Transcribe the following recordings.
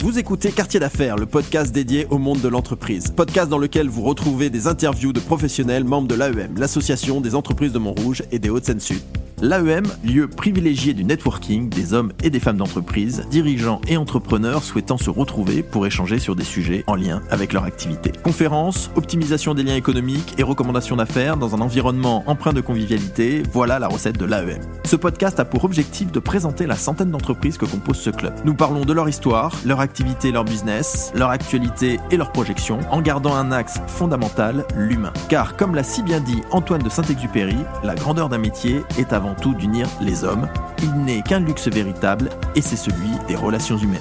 Vous écoutez Quartier d'affaires, le podcast dédié au monde de l'entreprise. Podcast dans lequel vous retrouvez des interviews de professionnels membres de l'AEM, l'association des entreprises de Montrouge et des Hauts-de-Seine-Sud. L'AEM, lieu privilégié du networking des hommes et des femmes d'entreprise, dirigeants et entrepreneurs souhaitant se retrouver pour échanger sur des sujets en lien avec leur activité. Conférences, optimisation des liens économiques et recommandations d'affaires dans un environnement empreint de convivialité, voilà la recette de l'AEM. Ce podcast a pour objectif de présenter la centaine d'entreprises que compose ce club. Nous parlons de leur histoire, leur activité, leur business, leur actualité et leurs projections, en gardant un axe fondamental, l'humain. Car comme l'a si bien dit Antoine de Saint-Exupéry, la grandeur d'un métier est avant tout d'unir les hommes. Il n'est qu'un luxe véritable et c'est celui des relations humaines.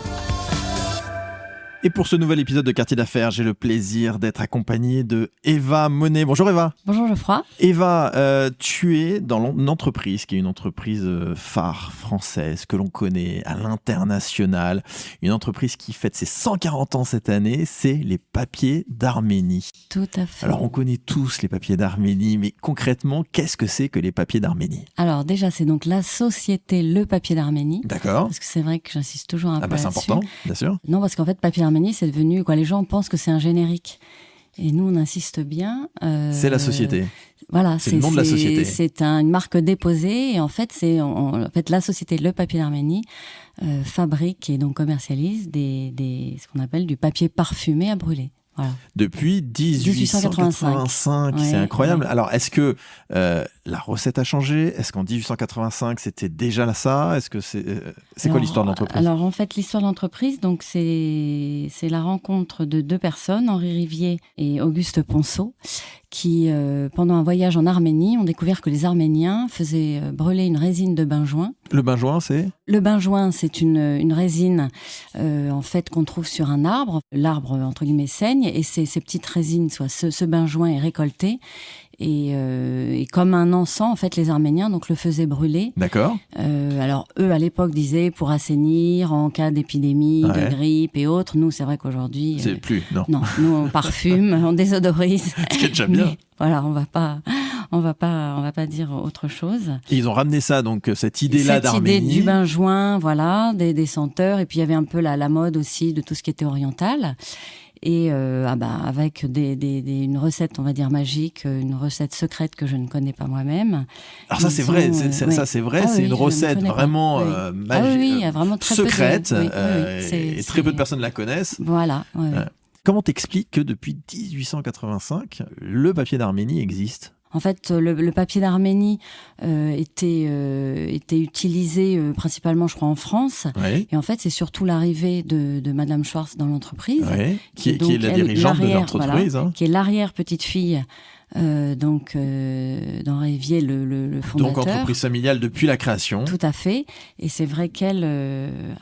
Et pour ce nouvel épisode de Quartier d'affaires, j'ai le plaisir d'être accompagné de Eva Monet. Bonjour Eva. Bonjour Geoffroy. Eva, tu es dans une entreprise qui est une entreprise phare française que l'on connaît à l'international. Une entreprise qui fête ses 140 ans cette année, c'est les Papiers d'Arménie. Tout à fait. Alors on connaît tous les Papiers d'Arménie, mais concrètement, qu'est-ce que c'est que les Papiers d'Arménie ? Alors déjà, c'est donc la société Le Papier d'Arménie. D'accord. Parce que c'est vrai que j'insiste toujours un peu c'est là-dessus. important, bien sûr. Non, parce qu'en fait, Papier d'Arménie, c'est devenu, les gens pensent que c'est un générique. Et nous, on insiste bien. C'est la société. Voilà, c'est le nom de la société. C'est une marque déposée. Et en fait, la société Le Papier d'Arménie fabrique et donc commercialise ce qu'on appelle du papier parfumé à brûler. Voilà. Depuis 1885, c'est incroyable. Ouais. Alors, est-ce que la recette a changé ? Est-ce qu'en 1885, c'était déjà ça ? Est-ce que c'est quoi l'histoire de l'entreprise ? Alors, en fait, l'histoire de l'entreprise, donc c'est la rencontre de deux personnes, Henri Rivier et Auguste Ponceau, qui, pendant un voyage en Arménie, ont découvert que les Arméniens faisaient brûler une résine de benjoin. Le benjoin, c'est ? Le benjoin, c'est une résine en fait qu'on trouve sur un arbre. L'arbre, entre guillemets, saigne et ces petites résines, soit ce benjoin est récolté. Et comme un encens, en fait, les Arméniens donc le faisaient brûler. D'accord. Alors eux, à l'époque, disaient pour assainir en cas d'épidémie, de grippe et autres. Nous, c'est vrai qu'aujourd'hui, c'est plus non. Non, nous on parfume, on désodorise. Ce qui est déjà bien. Mais, voilà, on va pas dire autre chose. Et ils ont ramené ça, donc cette idée-là d'Arménie. Cette idée du benjoin, voilà, des senteurs. Et puis il y avait un peu la mode aussi de tout ce qui était oriental. Et avec une recette, on va dire magique, une recette secrète que je ne connais pas moi-même. Alors ça, c'est vrai, c'est une recette vraiment magique, vraiment très secrète, et très peu de personnes la connaissent. Voilà. Comment t'expliques que depuis 1885, le papier d'Arménie existe ? En fait, le papier d'Arménie était utilisé principalement, je crois, en France. Oui. Et en fait, c'est surtout l'arrivée de Madame Schwartz dans l'entreprise. Oui. Qui est la dirigeante de l'entreprise. Voilà, qui est l'arrière-petite-fille d'Henri Rivier, le fondateur. Donc, entreprise familiale depuis la création. Tout à fait. Et c'est vrai qu'elle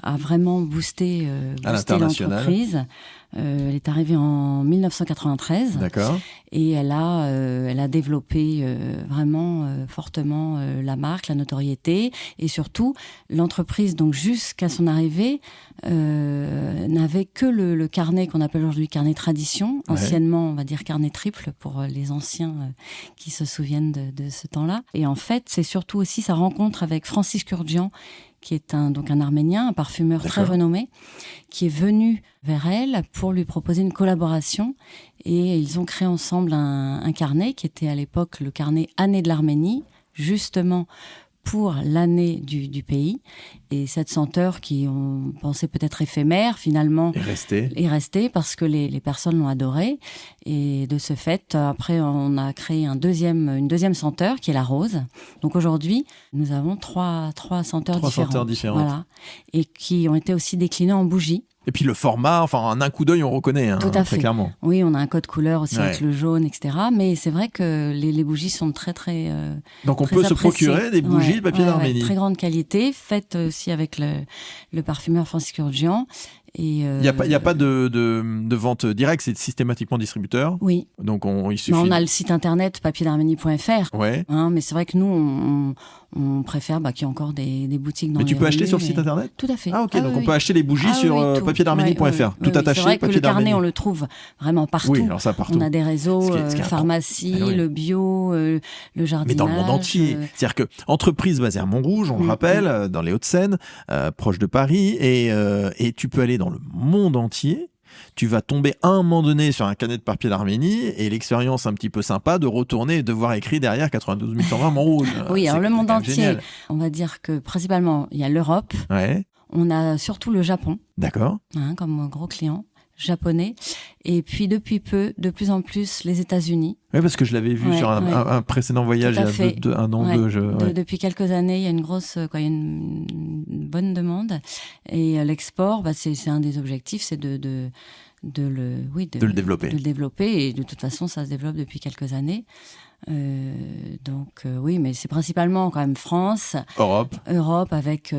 a vraiment boosté l'entreprise. Elle est arrivée en 1993. D'accord. Et elle a développé vraiment fortement la marque, la notoriété, et surtout l'entreprise. Donc jusqu'à son arrivée, n'avait que le carnet qu'on appelle aujourd'hui carnet tradition, anciennement on va dire carnet triple pour les anciens qui se souviennent de ce temps-là. Et en fait, c'est surtout aussi sa rencontre avec Francis Kurdzian, qui est un Arménien, un parfumeur très renommé, qui est venu vers elle pour lui proposer une collaboration. Et ils ont créé ensemble un carnet qui était à l'époque le carnet Année de l'Arménie, justement pour l'année du pays. Et cette senteur qui on pensait peut-être éphémère, finalement est restée parce que les personnes l'ont adorée. Et de ce fait, après, on a créé une deuxième senteur qui est la rose. Donc aujourd'hui, nous avons trois senteurs différentes. Voilà. Et qui ont été aussi déclinées en bougies. Et puis le format, en un coup d'œil, on reconnaît, tout à très fait. clairement. Oui, on a un code couleur aussi avec le jaune, etc. Mais c'est vrai que les bougies sont très, très donc on très peut se appréciées. procurer des bougies de papier d'Arménie. Très grande qualité, faites aussi avec le parfumeur Francis Kurdzian. Il n'y a pas de vente directe, c'est systématiquement distributeur. Oui. Donc il suffit. On a le site internet papierdarménie.fr. Ouais. Mais c'est vrai que nous, on préfère qu'il y ait encore des boutiques dans les rues. Mais tu peux acheter sur le site internet ? Tout à fait. Ah ok, donc on peut acheter les bougies sur papierdarménie.fr. Tout attaché, c'est vrai que papier le d'Arménie. carnet, on le trouve vraiment partout. Oui, alors ça partout. On a des réseaux, pharmacie, le bio, le jardinage. Mais dans le monde entier. C'est-à-dire que entreprise basée à Montrouge, on le rappelle, dans les Hauts-de-Seine, proche de Paris, et tu peux aller dans dans le monde entier, tu vas tomber à un moment donné sur un canet de papier d'Arménie et l'expérience un petit peu sympa de retourner et de voir écrit derrière 92 120 Montrouge. Oui, alors le monde entier, génial. on va dire que principalement, il y a l'Europe. Ouais, On a surtout le Japon, d'accord. comme gros client japonais. Et puis depuis peu, de plus en plus, les États-Unis. Oui, parce que je l'avais vu sur un précédent voyage Tout à il y fait. a un an ou deux. Depuis quelques années, il y a il y a une bonne demande. Et l'export, c'est un des objectifs, c'est de le développer. De le développer. Et de toute façon, ça se développe depuis quelques années. Oui, mais c'est principalement quand même France, Europe avec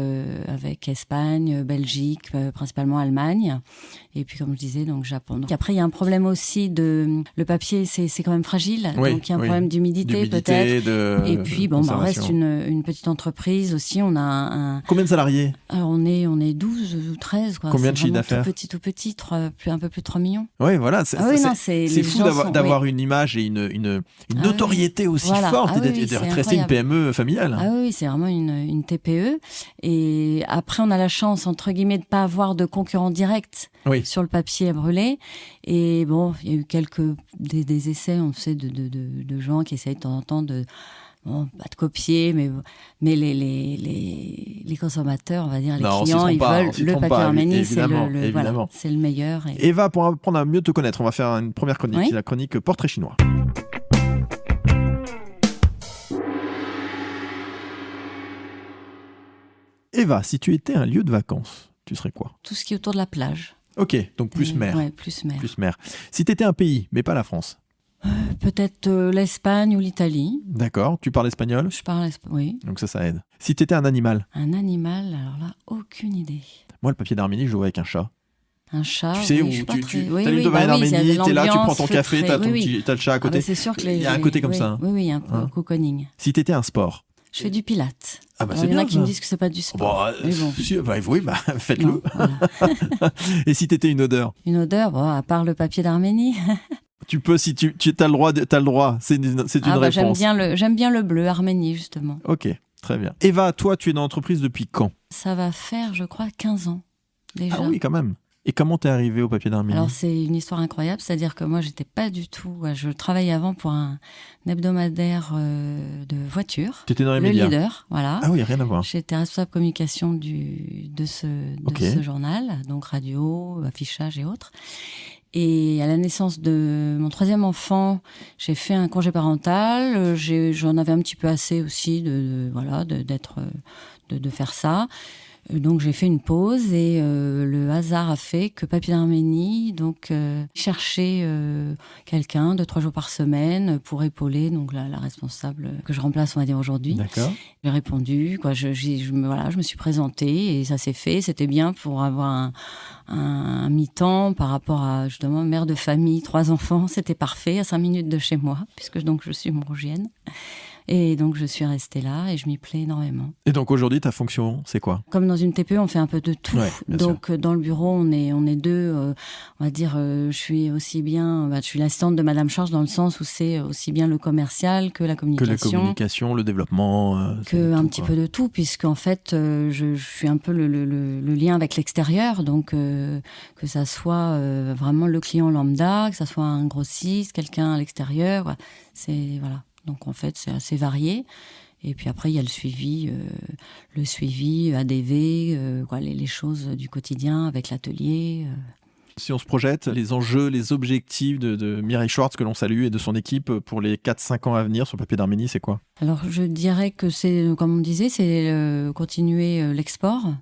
Espagne, Belgique, principalement Allemagne, et puis comme je disais donc Japon. Donc après il y a un problème aussi le papier, c'est quand même fragile, donc il y a un problème d'humidité peut-être. Et puis on reste une petite entreprise aussi. On a Combien de salariés? Alors on est 12 ou 13 quoi. Combien de chiffre d'affaires? Tout petit, un peu plus de 3 millions. Oui, voilà. C'est fou d'avoir une image et une notoriété aussi forte et de rester une PME familiale. Ah oui, c'est vraiment une TPE. Et après, on a la chance, entre guillemets, de ne pas avoir de concurrents directs sur le papier à brûler. Et bon, il y a eu des essais, on sait, de gens qui essayent de temps en temps pas de copier, mais les consommateurs, on va dire, les clients, ils veulent le papier Arménie, c'est le meilleur. Eva, pour apprendre à mieux te connaître, on va faire une première chronique, la chronique Portrait chinois. Eva, si tu étais un lieu de vacances, tu serais quoi? Tout ce qui est autour de la plage. Ok, donc plus mer. Ouais, plus mer. Plus mer. Si tu étais un pays, mais pas la France? Peut-être l'Espagne ou l'Italie. D'accord, tu parles espagnol? Je parle espagnol, oui. Donc ça aide. Si tu étais un animal? Un animal, alors là, aucune idée. Moi, le papier d'Arménie, je joue avec un chat. Un chat, tu sais, où t'as les domaines d'Arménie, t'es là, tu prends ton café, t'as le chat à côté. C'est sûr que il y a un côté comme ça. Oui, il y a un peu cocooning. Si t'étais un sport? Je fais du pilates. Ah bah il y en a qui me disent que c'est pas du sport. Faites-le. Voilà. Et si t'étais une odeur? Une odeur, à part le papier d'Arménie. Tu peux, si tu as le droit. C'est une réponse. J'aime bien le bleu Arménie, justement. Ok, très bien. Eva, toi, tu es dans l'entreprise depuis quand? Ça va faire, je crois, 15 ans déjà. Ah oui, quand même. Et comment t'es arrivée au papier d'Arménie? Alors c'est une histoire incroyable, c'est-à-dire que moi j'étais pas du tout. Je travaillais avant pour un hebdomadaire de voitures. T'étais dans les médias. Le Leader, voilà. Ah oui, rien à voir. J'étais responsable communication de ce journal, donc radio, affichage et autres. Et à la naissance de mon 3e enfant, j'ai fait un congé parental. J'en avais un petit peu assez aussi de faire ça. Donc j'ai fait une pause et le hasard a fait que Papier d'Arménie cherchait quelqu'un 2-3 jours par semaine pour épauler donc la responsable que je remplace, on va dire, aujourd'hui. D'accord. J'ai répondu, je me suis présentée et ça s'est fait. C'était bien pour avoir un mi-temps par rapport à justement mère de famille, 3 enfants. C'était parfait, à 5 minutes de chez moi, puisque donc je suis montrougienne. Et donc, je suis restée là et je m'y plais énormément. Et donc, aujourd'hui, ta fonction, c'est quoi? Comme dans une TPE, on fait un peu de tout. Ouais, donc, dans le bureau, on est deux. On va dire, je suis aussi bien... je suis l'assistante de Madame Charge dans le sens où c'est aussi bien le commercial que la communication. Le développement. Un petit peu de tout, puisqu'en fait, je suis un peu le lien avec l'extérieur. Donc, que ça soit vraiment le client lambda, que ça soit un grossiste, quelqu'un à l'extérieur. Voilà. Donc en fait, c'est assez varié. Et puis après, il y a le suivi ADV, les choses du quotidien avec l'atelier. Si on se projette, les enjeux, les objectifs de Mireille Schwartz, que l'on salue, et de son équipe pour les 4-5 ans à venir sur le papier d'Arménie, c'est quoi? Alors je dirais que c'est, comme on disait, c'est continuer l'export.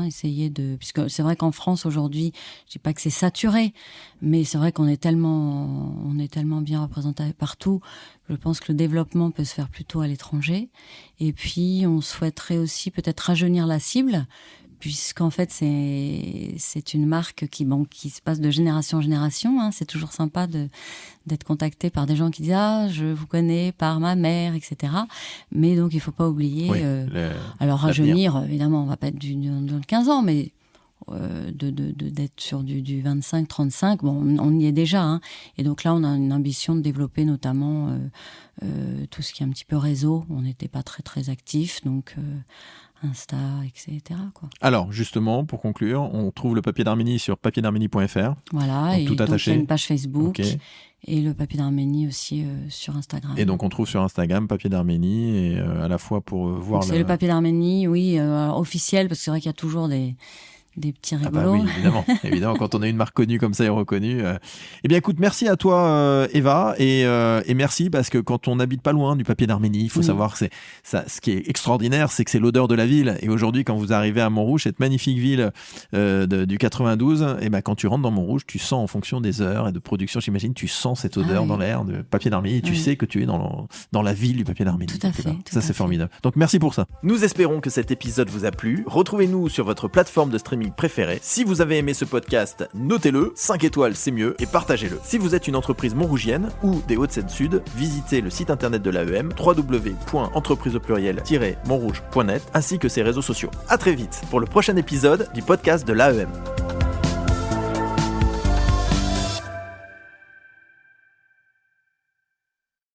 Essayer puisque c'est vrai qu'en France aujourd'hui, je dis pas que c'est saturé, mais c'est vrai qu'on est tellement bien représenté partout. Je pense que le développement peut se faire plutôt à l'étranger. Et puis on souhaiterait aussi peut-être rajeunir la cible, puisqu'en fait c'est une marque qui se passe de génération en génération. C'est toujours sympa d'être contacté par des gens qui disent je vous connais par ma mère, etc. Mais donc il faut pas oublier. Alors rajeunir, évidemment, on va pas être dans 15 ans, mais d'être sur du 25-35. Bon, on y est déjà. Et donc là, on a une ambition de développer notamment tout ce qui est un petit peu réseau. On n'était pas très très actifs, donc Insta, etc. quoi. Alors, justement, pour conclure, on trouve le papier d'Arménie sur papierdarménie.fr. Voilà, donc, et tout attaché. Donc, il y a une page Facebook. Okay. Et le papier d'Arménie aussi sur Instagram. Et donc on trouve sur Instagram papier d'Arménie, et à la fois pour voir... Donc, c'est le papier d'Arménie, oui, officiel, parce que c'est vrai qu'il y a toujours des petits rigolos. Ah bah oui, évidemment, quand on a une marque connue comme ça et reconnue. Eh bien écoute, merci à toi Eva, et merci parce que quand on n'habite pas loin du papier d'Arménie, il faut savoir que ce qui est extraordinaire, c'est que c'est l'odeur de la ville. Et aujourd'hui, quand vous arrivez à Montrouge, cette magnifique ville du 92, et ben quand tu rentres dans Montrouge, tu sens en fonction des heures et de production, j'imagine, tu sens cette odeur dans l'air de papier d'Arménie, et tu sais que tu es dans la ville du papier d'Arménie. Tout à fait. Ça, c'est formidable. Donc merci pour ça. Nous espérons que cet épisode vous a plu. Retrouvez-nous sur votre plateforme de streaming préférée. Si vous avez aimé ce podcast, notez-le, 5 étoiles c'est mieux, et partagez-le. Si vous êtes une entreprise montrougienne ou des Hauts-de-Seine-Sud, visitez le site internet de l'AEM, www.entrepriseaupluriel-montrouge.net, ainsi que ses réseaux sociaux. À très vite pour le prochain épisode du podcast de l'AEM.